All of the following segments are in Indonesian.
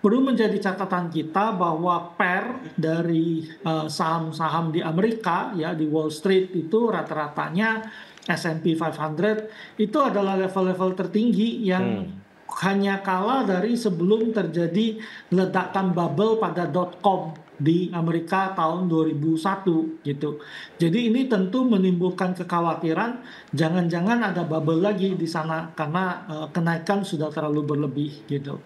perlu menjadi catatan kita bahwa dari saham-saham di Amerika ya di Wall Street itu rata-ratanya S&P 500 itu adalah level-level tertinggi yang Hmm. hanya kalah dari sebelum terjadi ledakan bubble pada .com di Amerika tahun 2001 gitu. Jadi ini tentu menimbulkan kekhawatiran jangan-jangan ada bubble lagi di sana karena kenaikan sudah terlalu berlebih gitu.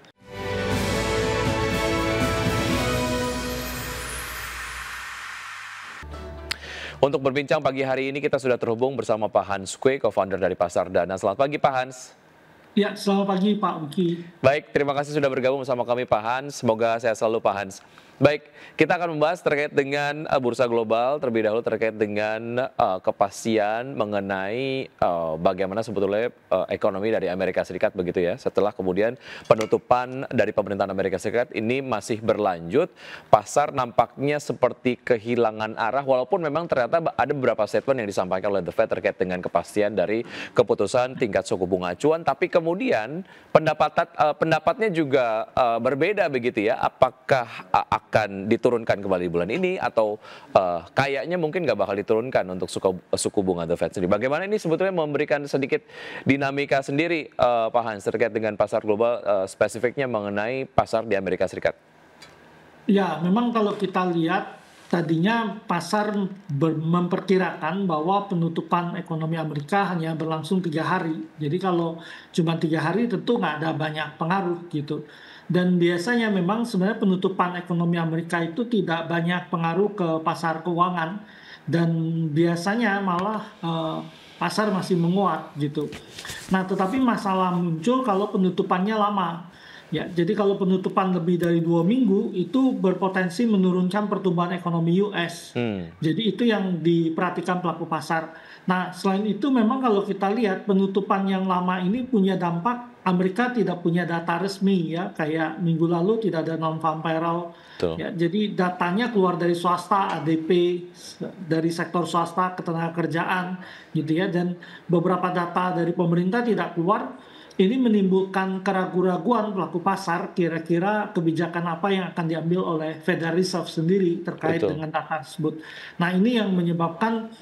Untuk berbincang pagi hari ini kita sudah terhubung bersama Pak Hans Kueh, co-founder dari Pasar Dana. Selamat pagi Pak Hans. Ya, selamat pagi Pak Uki. Baik, terima kasih sudah bergabung bersama kami Pak Hans. Semoga sehat selalu Pak Hans. Baik, kita akan membahas terkait dengan bursa global, terlebih dahulu terkait dengan kepastian mengenai bagaimana sebetulnya ekonomi dari Amerika Serikat begitu ya. Setelah kemudian penutupan dari pemerintahan Amerika Serikat ini masih berlanjut, pasar nampaknya seperti kehilangan arah walaupun memang ternyata ada beberapa statement yang disampaikan oleh The Fed terkait dengan kepastian dari keputusan tingkat suku bunga acuan, tapi kemudian pendapatnya juga berbeda begitu ya. Apakah akan diturunkan kembali bulan ini atau kayaknya mungkin nggak bakal diturunkan untuk suku bunga The Fed sendiri. Bagaimana ini sebetulnya memberikan sedikit dinamika sendiri Pak Hans terkait dengan pasar global spesifiknya mengenai pasar di Amerika Serikat? Ya, memang kalau kita lihat tadinya pasar memperkirakan bahwa penutupan ekonomi Amerika hanya berlangsung 3 hari. Jadi kalau cuma 3 hari tentu nggak ada banyak pengaruh gitu. Dan biasanya memang sebenarnya penutupan ekonomi Amerika itu tidak banyak pengaruh ke pasar keuangan dan biasanya malah pasar masih menguat gitu. Nah, tetapi masalah muncul kalau penutupannya lama. Ya, jadi kalau penutupan lebih dari 2 minggu itu berpotensi menurunkan pertumbuhan ekonomi US. Jadi itu yang diperhatikan pelaku pasar. Nah, selain itu memang kalau kita lihat penutupan yang lama ini punya dampak Amerika tidak punya data resmi ya, kayak minggu lalu tidak ada non-farm payroll. Ya, jadi datanya keluar dari swasta, ADP dari sektor swasta, ketenagakerjaan gitu ya, dan beberapa data dari pemerintah tidak keluar. Ini menimbulkan keraguan-raguan pelaku pasar kira-kira kebijakan apa yang akan diambil oleh Federal Reserve sendiri terkait dengan data tersebut. Nah, ini yang menyebabkan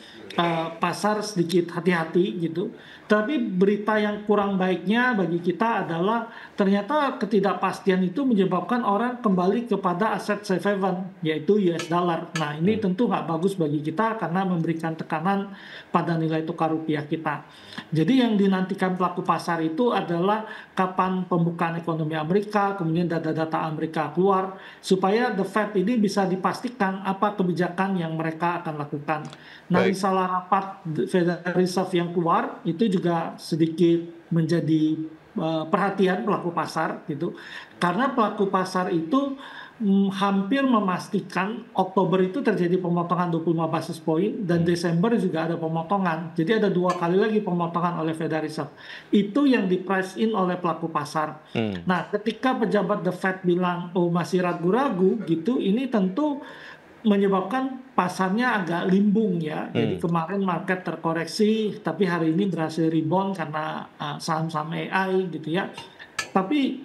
pasar sedikit hati-hati gitu. Tapi berita yang kurang baiknya bagi kita adalah ternyata ketidakpastian itu menyebabkan orang kembali kepada aset safe haven, yaitu US dollar. Nah, ini tentu nggak bagus bagi kita karena memberikan tekanan pada nilai tukar rupiah kita. Jadi yang dinantikan pelaku pasar itu adalah kapan pembukaan ekonomi Amerika, kemudian data-data Amerika keluar, supaya The Fed ini bisa dipastikan apa kebijakan yang mereka akan lakukan. Nah, risalah rapat Federal Reserve yang keluar itu juga sedikit menjadi perhatian pelaku pasar gitu, karena pelaku pasar itu hampir memastikan Oktober itu terjadi pemotongan 25 basis point dan Desember juga ada pemotongan. Jadi ada 2 kali lagi pemotongan oleh Federal Reserve. Itu yang di price in oleh pelaku pasar. Nah, ketika pejabat The Fed bilang oh masih ragu-ragu gitu, ini tentu menyebabkan pasarnya agak limbung ya. Jadi kemarin market terkoreksi, tapi hari ini berhasil rebound karena saham-saham AI gitu ya. Tapi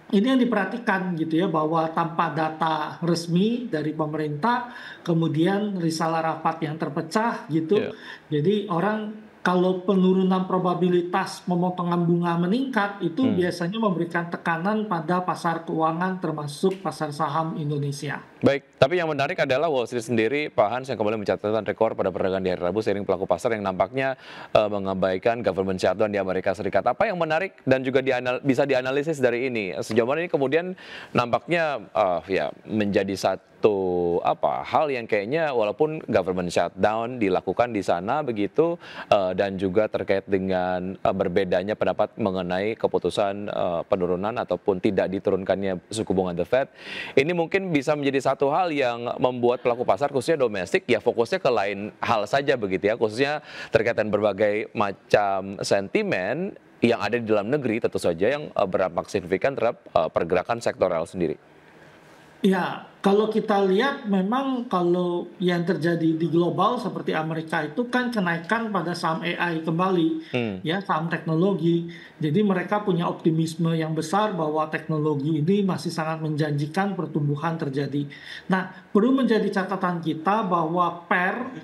ini yang diperhatikan gitu ya, bahwa tanpa data resmi dari pemerintah, kemudian risalah rapat yang terpecah gitu. Jadi orang kalau penurunan probabilitas pemotongan bunga meningkat itu biasanya memberikan tekanan pada pasar keuangan termasuk pasar saham Indonesia. Baik, tapi yang menarik adalah Wall Street sendiri, Pak Hans, yang kembali mencatatkan rekor pada perdagangan di hari Rabu seiring pelaku pasar yang nampaknya mengabaikan government shutdown di Amerika Serikat. Apa yang menarik dan juga bisa dianalisis dari ini? Sejauh mana ini kemudian nampaknya ya menjadi satu hal yang kayaknya walaupun government shutdown dilakukan di sana begitu dan juga terkait dengan berbedanya pendapat mengenai keputusan penurunan ataupun tidak diturunkannya suku bunga The Fed, ini mungkin bisa menjadi satu hal yang membuat pelaku pasar khususnya domestik ya fokusnya ke lain hal saja begitu ya, khususnya terkait dengan berbagai macam sentimen yang ada di dalam negeri tentu saja yang berdampak signifikan terhadap pergerakan sektoral sendiri. Ya, kalau kita lihat memang kalau yang terjadi di global seperti Amerika itu kan kenaikan pada saham AI kembali, Hmm, ya saham teknologi. Jadi mereka punya optimisme yang besar bahwa teknologi ini masih sangat menjanjikan pertumbuhan terjadi. Nah, perlu menjadi catatan kita bahwa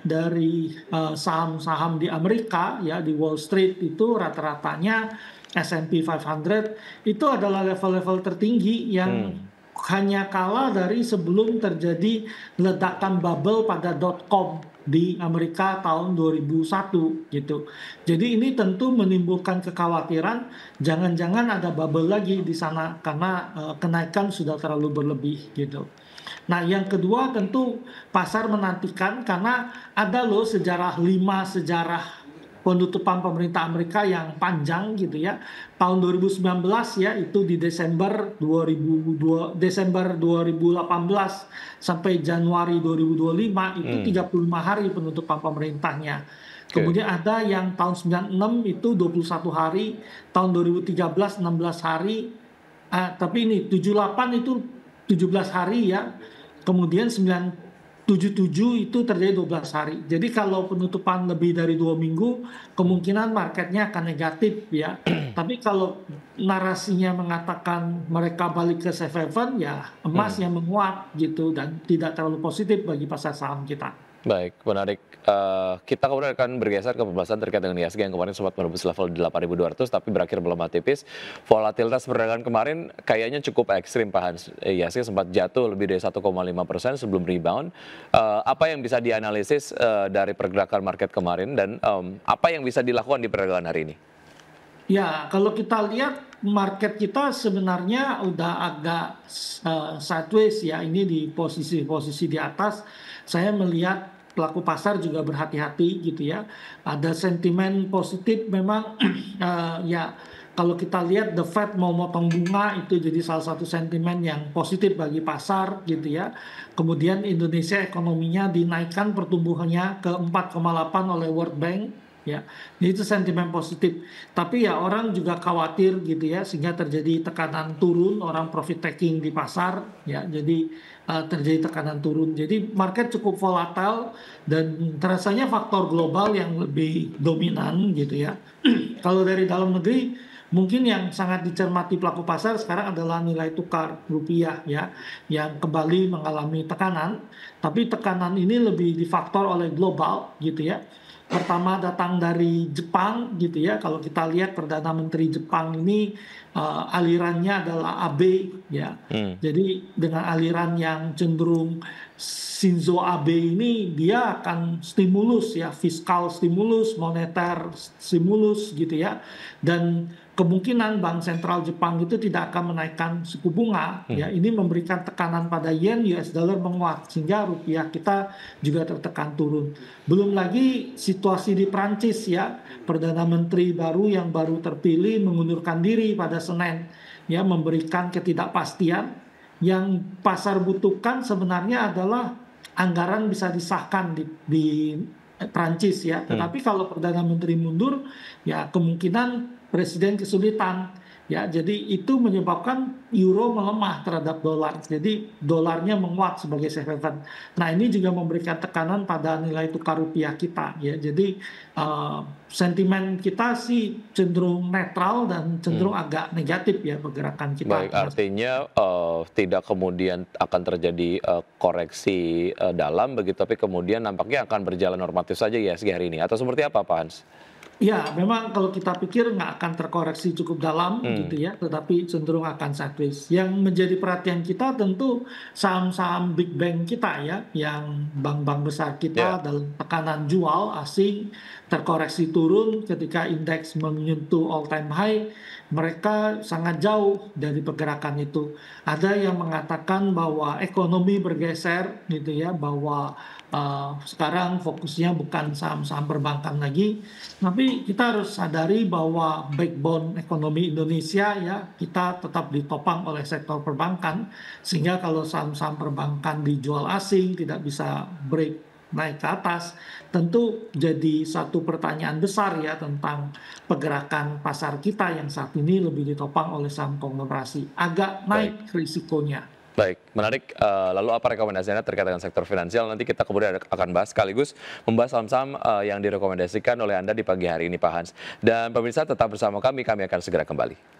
dari saham-saham di Amerika ya di Wall Street itu rata-ratanya S&P 500 itu adalah level-level tertinggi yang hmm, hanya kalah dari sebelum terjadi ledakan bubble pada .com di Amerika tahun 2001 gitu. Jadi ini tentu menimbulkan kekhawatiran jangan-jangan ada bubble lagi di sana karena kenaikan sudah terlalu berlebih gitu. Nah, yang kedua tentu pasar menantikan karena ada loh lima sejarah penutupan pemerintah Amerika yang panjang gitu ya. Tahun 2019 ya itu di Desember 2018 sampai Januari 2025 itu hmm, 35 hari penutupan pemerintahnya. oke, Kemudian ada yang tahun 96 itu 21 hari, tahun 2013 16 hari, tapi ini 78 itu 17 hari ya. Kemudian 977 itu terjadi 12 hari. Jadi kalau penutupan lebih dari 2 minggu, kemungkinan marketnya akan negatif ya. Tapi kalau narasinya mengatakan mereka balik ke safe haven, ya emas hmm. yang menguat gitu dan tidak terlalu positif bagi pasar saham kita. Baik, menarik. Kita kemudian akan bergeser ke pembahasan terkait dengan IHSG yang kemarin sempat menembus level 8.200 tapi berakhir melemah tipis. Volatilitas perdagangan kemarin kayaknya cukup ekstrim, Pak Hans. IHSG sempat jatuh lebih dari 1,5% sebelum rebound. Apa yang bisa dianalisis dari pergerakan market kemarin dan apa yang bisa dilakukan di perdagangan hari ini? Ya, kalau kita lihat market kita sebenarnya udah agak sideways ya. Ini di posisi-posisi di atas. Saya melihat pelaku pasar juga berhati-hati gitu ya. Ada sentimen positif memang ya kalau kita lihat The Fed mau motong bunga itu jadi salah satu sentimen yang positif bagi pasar gitu ya. Kemudian Indonesia ekonominya dinaikkan pertumbuhannya ke 4,8 oleh World Bank ya. Itu sentimen positif. Tapi ya orang juga khawatir gitu ya sehingga terjadi tekanan turun, orang profit taking di pasar ya. Jadi terjadi tekanan turun. Jadi market cukup volatile dan terasanya faktor global yang lebih dominan gitu ya. Kalau dari dalam negeri mungkin yang sangat dicermati pelaku pasar sekarang adalah nilai tukar rupiah ya yang kembali mengalami tekanan, tapi tekanan ini lebih difaktor oleh global gitu ya. Pertama datang dari Jepang gitu ya. Kalau kita lihat Perdana Menteri Jepang ini alirannya adalah AB ya. Hmm, Jadi dengan aliran yang cenderung Shinzo Abe ini dia akan stimulus ya, fiskal stimulus, moneter stimulus gitu ya. Dan kemungkinan Bank Sentral Jepang itu tidak akan menaikkan suku bunga ya. hmm. Ini memberikan tekanan pada yen, US dollar menguat sehingga rupiah kita juga tertekan turun. Belum lagi situasi di Prancis ya, Perdana Menteri baru yang baru terpilih mengundurkan diri pada Senin ya, memberikan ketidakpastian. Yang pasar butuhkan sebenarnya adalah anggaran bisa disahkan di Prancis ya. Hmm. Tetapi kalau Perdana Menteri mundur, ya kemungkinan Presiden kesulitan. Ya, jadi itu menyebabkan euro melemah terhadap dolar. Jadi dolarnya menguat sebagai safe haven. Nah, ini juga memberikan tekanan pada nilai tukar rupiah kita. Ya, jadi sentimen kita sih cenderung netral dan cenderung Hmm. agak negatif ya pergerakan Baik, kita. artinya tidak kemudian akan terjadi koreksi dalam begitu, tapi kemudian nampaknya akan berjalan normatif saja IHSG hari ini, atau seperti apa, Pak Hans? Ya, memang kalau kita pikir nggak akan terkoreksi cukup dalam Hmm, gitu ya, tetapi cenderung akan sideways. Yang menjadi perhatian kita tentu saham-saham big bank kita ya, yang bank-bank besar kita ya, dalam tekanan jual asing terkoreksi turun ketika indeks menyentuh all time high, mereka sangat jauh dari pergerakan itu. Ada yang mengatakan bahwa ekonomi bergeser gitu ya, bahwa sekarang fokusnya bukan saham-saham perbankan lagi, tapi kita harus sadari bahwa backbone ekonomi Indonesia ya kita tetap ditopang oleh sektor perbankan sehingga kalau saham-saham perbankan dijual asing tidak bisa break naik ke atas tentu jadi satu pertanyaan besar ya tentang pergerakan pasar kita yang saat ini lebih ditopang oleh saham konglomerasi agak baik. naik risikonya. Baik, menarik. Lalu apa rekomendasi Anda terkait dengan sektor finansial? Nanti kita kemudian akan bahas sekaligus membahas saham-saham yang direkomendasikan oleh Anda di pagi hari ini, Pak Hans. Dan pemirsa tetap bersama kami akan segera kembali.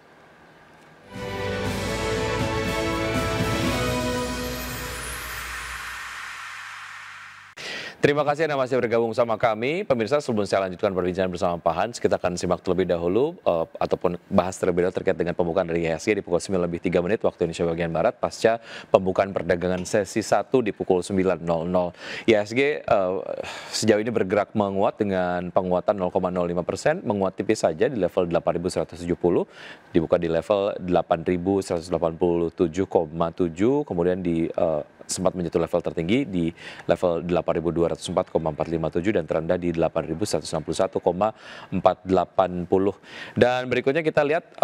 Terima kasih Anda masih bergabung sama kami. Pemirsa, sebelum saya lanjutkan perbincangan bersama Pak Hans, kita akan simak terlebih dahulu ataupun bahas terlebih dahulu terkait dengan pembukaan dari IHSG di pukul 9:03 waktu Indonesia bagian Barat pasca pembukaan perdagangan sesi 1 di pukul 9.00. IHSG sejauh ini bergerak menguat dengan penguatan 0,05%, menguat tipis saja di level 8.170, dibuka di level 8.187,7, kemudian di sempat menyentuh level tertinggi di level 8.204,457 dan terendah di 8.161,480. Dan berikutnya kita lihat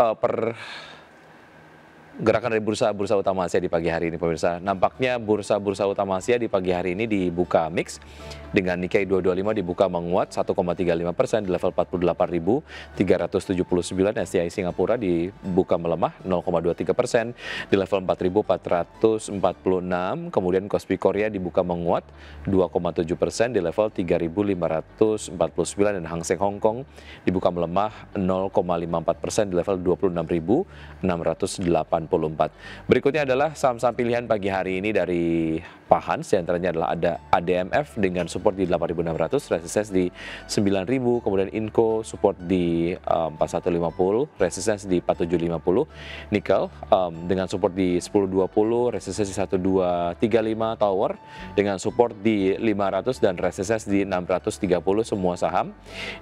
gerakan dari bursa utama Asia di pagi hari ini, pemirsa. Nampaknya bursa utama Asia di pagi hari ini dibuka mix, dengan Nikkei 225 dibuka menguat 1,35% di level 48.379, STI Singapura dibuka melemah 0,23% di level 4.446, kemudian Kospi Korea dibuka menguat 2,7% di level 3.549, dan Hang Seng Hong Kong dibuka melemah 0,54% di level 26.684. Berikutnya adalah saham-saham pilihan pagi hari ini dari Pak Hans, di antaranya adalah ada ADMF dengan support di 8.600, resistance di 9.000, kemudian Inco support di 4150, resistance di 4750, Nickel dengan support di 1020, resistance di 1235, Tower dengan support di 500 dan resistance di 630, semua saham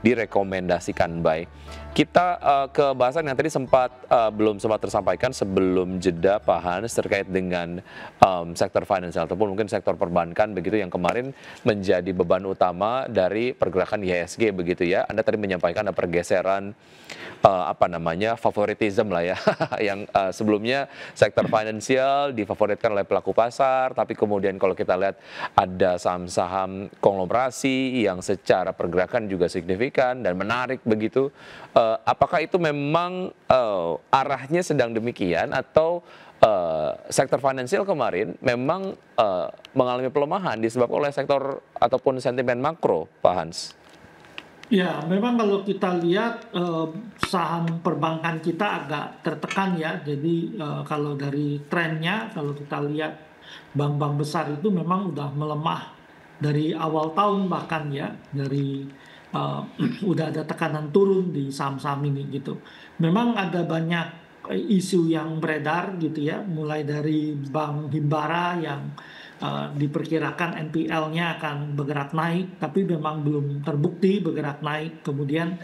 direkomendasikan buy. Kita ke bahasan yang tadi belum sempat tersampaikan sebelum jeda Pak Hans terkait dengan sektor finansial ataupun mungkin sektor perbankan begitu yang kemarin menjadi beban utama dari pergerakan IHSG begitu ya. Anda tadi menyampaikan ada pergeseran favoritism lah ya yang sebelumnya sektor finansial difavoritkan oleh pelaku pasar, tapi kemudian kalau kita lihat ada saham-saham konglomerasi yang secara pergerakan juga signifikan dan menarik begitu. Apakah itu memang arahnya sedang demikian atau sektor finansial kemarin memang mengalami pelemahan disebabkan oleh sektor ataupun sentimen makro, Pak Hans? Ya, memang kalau kita lihat saham perbankan kita agak tertekan ya. Jadi kalau dari trennya, kalau kita lihat bank-bank besar itu memang udah melemah dari awal tahun bahkan ya, dari udah ada tekanan turun di saham-saham ini gitu. Memang ada banyak isu yang beredar gitu ya, mulai dari Bank Himbara yang diperkirakan NPL-nya akan bergerak naik, tapi memang belum terbukti bergerak naik. Kemudian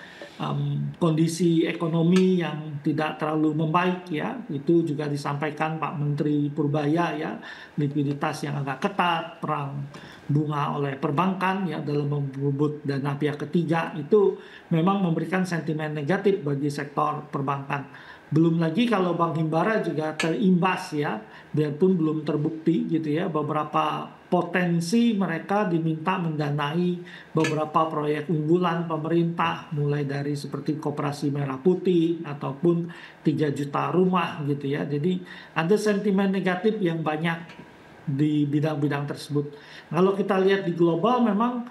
kondisi ekonomi yang tidak terlalu membaik ya, itu juga disampaikan Pak Menteri Purbaya ya, likuiditas yang agak ketat, perang bunga oleh perbankan ya dalam merebut dana pihak ketiga, itu memang memberikan sentimen negatif bagi sektor perbankan. Belum lagi kalau Bank Himbara juga terimbas ya, biarpun belum terbukti gitu ya, beberapa potensi mereka diminta mendanai beberapa proyek unggulan pemerintah, mulai dari seperti Koperasi Merah Putih ataupun 3 juta rumah gitu ya. Jadi ada sentimen negatif yang banyak di bidang-bidang tersebut. Kalau kita lihat di global memang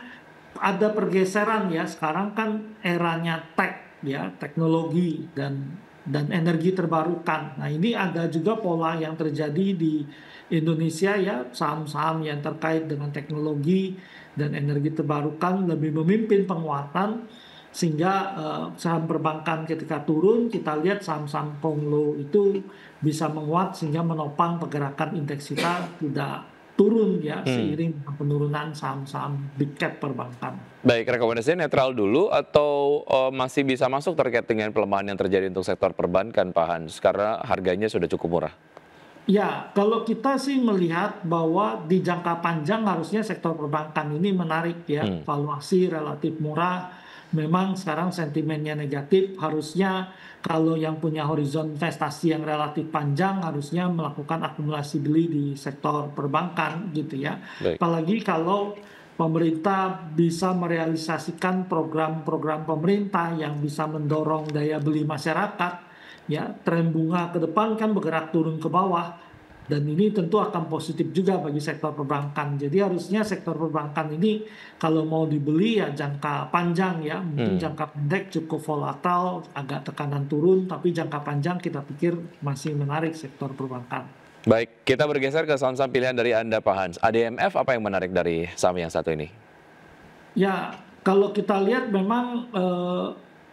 ada pergeseran ya, sekarang kan eranya tech ya, teknologi dan energi terbarukan. Nah, ini ada juga pola yang terjadi di Indonesia ya, saham-saham yang terkait dengan teknologi dan energi terbarukan lebih memimpin penguatan, sehingga saham perbankan ketika turun kita lihat saham-saham konglo itu bisa menguat sehingga menopang pergerakan indeks kita tidak turun ya seiring dengan penurunan saham-saham big cap perbankan. Baik, rekomendasinya netral dulu atau masih bisa masuk terkait dengan pelemahan yang terjadi untuk sektor perbankan, Pak Hans, karena harganya sudah cukup murah? Ya, kalau kita sih melihat bahwa di jangka panjang harusnya sektor perbankan ini menarik ya, valuasi relatif murah. Memang sekarang sentimennya negatif, harusnya kalau yang punya horizon investasi yang relatif panjang harusnya melakukan akumulasi beli di sektor perbankan gitu ya. Baik. Apalagi kalau pemerintah bisa merealisasikan program-program pemerintah yang bisa mendorong daya beli masyarakat, ya tren bunga ke depan kan bergerak turun ke bawah. Dan ini tentu akan positif juga bagi sektor perbankan. Jadi harusnya sektor perbankan ini kalau mau dibeli ya jangka panjang ya, mungkin Hmm. jangka pendek cukup volatile, agak tekanan turun, tapi jangka panjang kita pikir masih menarik sektor perbankan. Baik, kita bergeser ke saham-saham pilihan dari Anda, Pak Hans. ADMF apa yang menarik dari saham yang satu ini? Ya, kalau kita lihat memang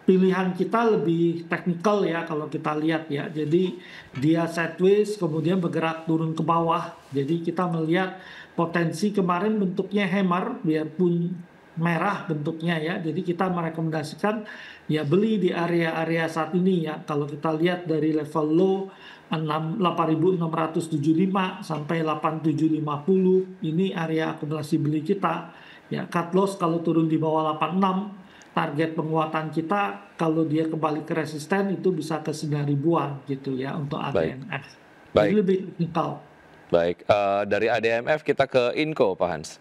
pilihan kita lebih teknikal ya kalau kita lihat ya. Jadi dia sideways kemudian bergerak turun ke bawah. Jadi kita melihat potensi kemarin bentuknya hammer biarpun merah bentuknya ya. Jadi kita merekomendasikan ya beli di area-area saat ini ya. Kalau kita lihat dari level low 8.675 sampai 8.750 ini area akumulasi beli kita. Ya, cut loss kalau turun di bawah 86, target penguatan kita kalau dia kembali ke resisten itu bisa ke 9 ribuan gitu ya untuk Baik, ADNF. Jadi baik, lebih teknikal. baik. Dari ADMF kita ke Inco, Pak Hans.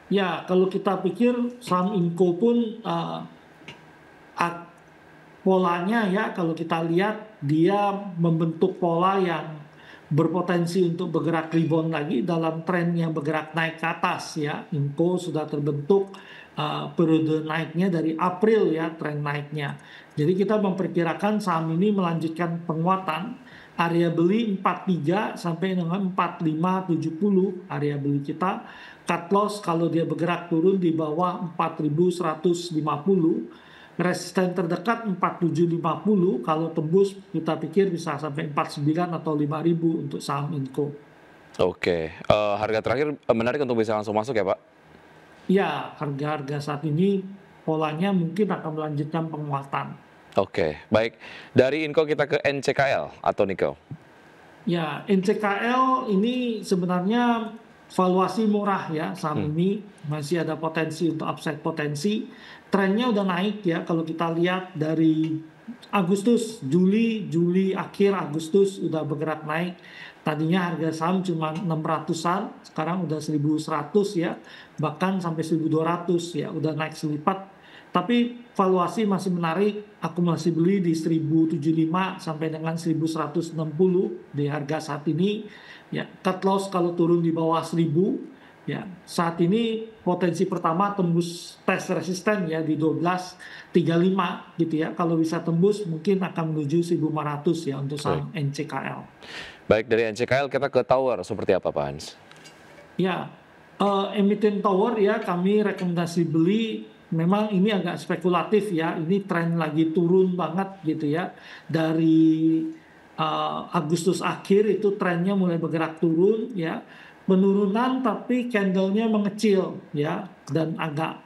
Ya, kalau kita pikir saham Inco pun polanya ya kalau kita lihat dia membentuk pola yang berpotensi untuk bergerak rebound lagi dalam tren yang bergerak naik ke atas ya. Inco sudah terbentuk periode naiknya dari April ya tren naiknya. Jadi kita memperkirakan saham ini melanjutkan penguatan area beli 43 sampai dengan 4570 area beli kita. Cut loss kalau dia bergerak turun di bawah 4150. Resisten terdekat 4750, kalau tembus kita pikir bisa sampai 49 atau 5000 untuk saham Inco. Oke, harga terakhir menarik untuk bisa langsung masuk ya, Pak? Ya, harga-harga saat ini polanya mungkin akan melanjutkan penguatan. Oke, baik. Dari Inco kita ke NCKL atau Nico. Ya, NCKL ini sebenarnya valuasi murah ya saham ini masih ada potensi untuk upside potensi. Trennya udah naik ya kalau kita lihat dari Agustus, Juli akhir Agustus udah bergerak naik. Tadinya harga saham cuma 600-an, sekarang udah 1100 ya, bahkan sampai 1200 ya, udah naik selipat. Tapi valuasi masih menarik, aku masih beli di 1075 sampai dengan 1160 di harga saat ini. Ya, cut loss kalau turun di bawah 1000 ya. Saat ini potensi pertama tembus tes resisten ya di 1235 gitu ya. Kalau bisa tembus mungkin akan menuju 1500 ya untuk Baik. saham NCKL. Baik, dari NCKL kita ke Tower, seperti apa, Pak Hans? Ya, emiten tower ya kami rekomendasi beli. Memang ini agak spekulatif ya. Ini tren lagi turun banget gitu ya. Dari Agustus akhir itu trennya mulai bergerak turun ya. Penurunan tapi candlenya mengecil ya dan agak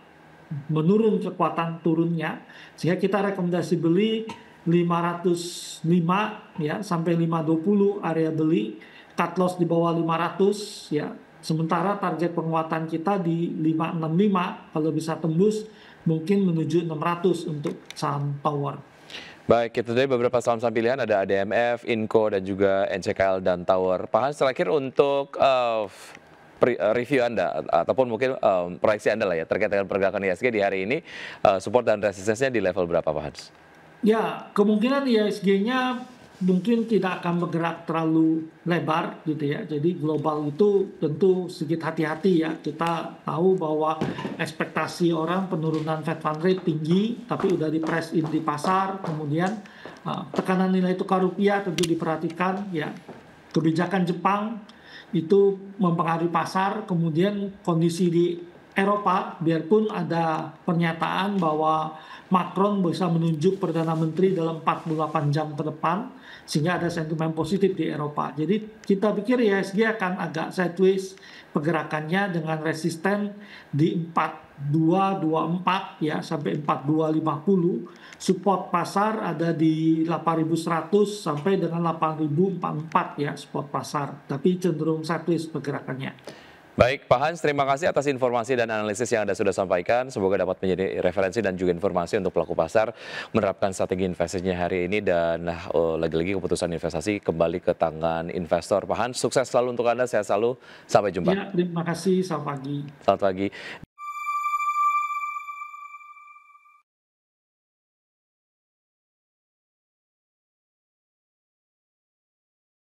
menurun kekuatan turunnya. Sehingga kita rekomendasi beli 505 ya sampai 520 area beli, cut loss di bawah 500 ya. Sementara target penguatan kita di 565, kalau bisa tembus mungkin menuju 600 untuk saham tower. Baik, itu tadi beberapa saham-saham pilihan, ada ADMF, Inco, dan juga NCKL dan Tower. Pak Hans, terakhir untuk review Anda, ataupun mungkin proyeksi Anda lah ya, terkait dengan pergerakan IHSG di hari ini, support dan resistensinya di level berapa, Pak Hans? Ya, kemungkinan IHSG-nya mungkin tidak akan bergerak terlalu lebar gitu ya. Jadi global itu tentu sedikit hati-hati ya. Kita tahu bahwa ekspektasi orang penurunan Fed Fund Rate tinggi, tapi udah di press in di pasar. Kemudian tekanan nilai tukar rupiah tentu diperhatikan ya. Kebijakan Jepang itu mempengaruhi pasar. Kemudian kondisi di Eropa, biarpun ada pernyataan bahwa Macron bisa menunjuk Perdana Menteri dalam 48 jam ke depan, sehingga ada sentimen positif di Eropa. Jadi kita pikir IHSG akan agak sideways pergerakannya dengan resisten di 4224 ya sampai 4250. Support pasar ada di 8100 sampai dengan 8044 ya support pasar. Tapi cenderung sideways pergerakannya. Baik, Pak Hans, terima kasih atas informasi dan analisis yang Anda sudah sampaikan. Semoga dapat menjadi referensi dan juga informasi untuk pelaku pasar menerapkan strategi investasinya hari ini dan lagi-lagi keputusan investasi kembali ke tangan investor. Pak Hans, sukses selalu untuk Anda, sehat selalu, sampai jumpa. Ya, terima kasih, selamat pagi. Selamat pagi.